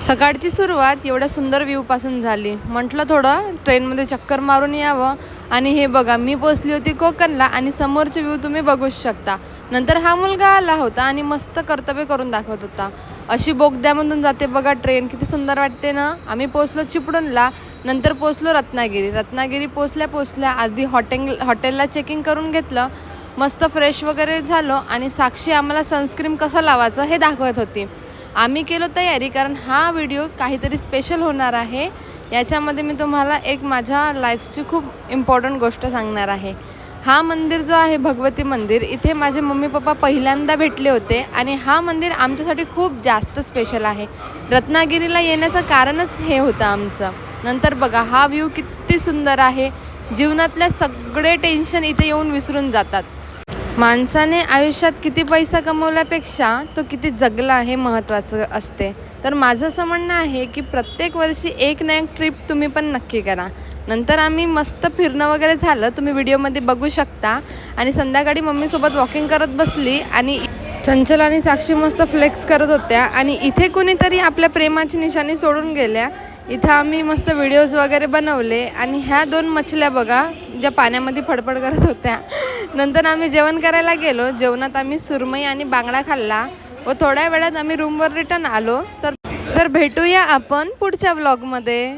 सकाळची सुरुवात एवढ्या सुंदर व्ह्यूपासून झाली. म्हटलं थोडं ट्रेनमध्ये चक्कर मारून यावं. आणि हे बघा, मी पोचली होती कोकणला आणि समोरचे व्ह्यू तुम्ही बघूच शकता. नंतर हा मुलगा आला होता आणि मस्त कर्तव्य करून दाखवत होता. अशी बोगद्यामधून जाते बघा ट्रेन, किती सुंदर वाटते ना. आम्ही पोचलो चिपळूणला, नंतर पोचलो रत्नागिरी पोचल्या आधी हॉटेलला चेकिंग करून घेतलं. मस्त फ्रेश वगैरे झालो आणि साक्षी आम्हाला सनस्क्रीन कसं लावायचं हे दाखवत होती. आम्ही केलो तयारी, कारण हा व्हिडिओ काहीतरी स्पेशल होणार आहे. याच्यामध्ये मी तुम्हाला एक माझ्या लाईफची खूप इम्पॉर्टंट गोष्ट सांगणार आहे. हा मंदिर जो आहे भगवती मंदिर, इथे माझे मम्मी पप्पा पहिल्यांदा भेटले होते आणि हा मंदिर आमच्यासाठी खूप जास्त स्पेशल आहे. रत्नागिरीला येण्याचं कारणच हे होतं आमचं. नंतर बघा हा व्ह्यू किती सुंदर आहे. जीवनातल्या सगळे टेन्शन इथे येऊन विसरून जातात. माणसाने आयुष्यात किती पैसा कमवल्यापेक्षा तो किती जगला हे महत्त्वाचं असते. तर माझं असं म्हणणं आहे की प्रत्येक वर्षी एक ना एक ट्रिप तुम्ही पण नक्की करा. नंतर आम्ही मस्त फिरणं वगैरे झालं, तुम्ही व्हिडिओमध्ये बघू शकता. आणि संध्याकाळी मम्मीसोबत वॉकिंग करत बसली आणि चंचल आणि साक्षी मस्त फ्लेक्स करत होत्या. आणि इथे कोणीतरी आपल्या प्रेमाची निशाणी सोडून गेल्या. इथं आम्ही मस्त व्हिडिओज वगैरे बनवले. आणि ह्या 2 मछल्या बघा ज्या पाण्यामध्ये फडफड करत होत्या. नंतर आम्ही जेवण करायला गेलो. जेवणात आम्ही सुरमई आणि बांगडा खाल्ला व थोड्या वेळात आम्ही रूमवर रिटर्न आलो. तर भेटूया आपण पुढच्या व्लॉगमध्ये.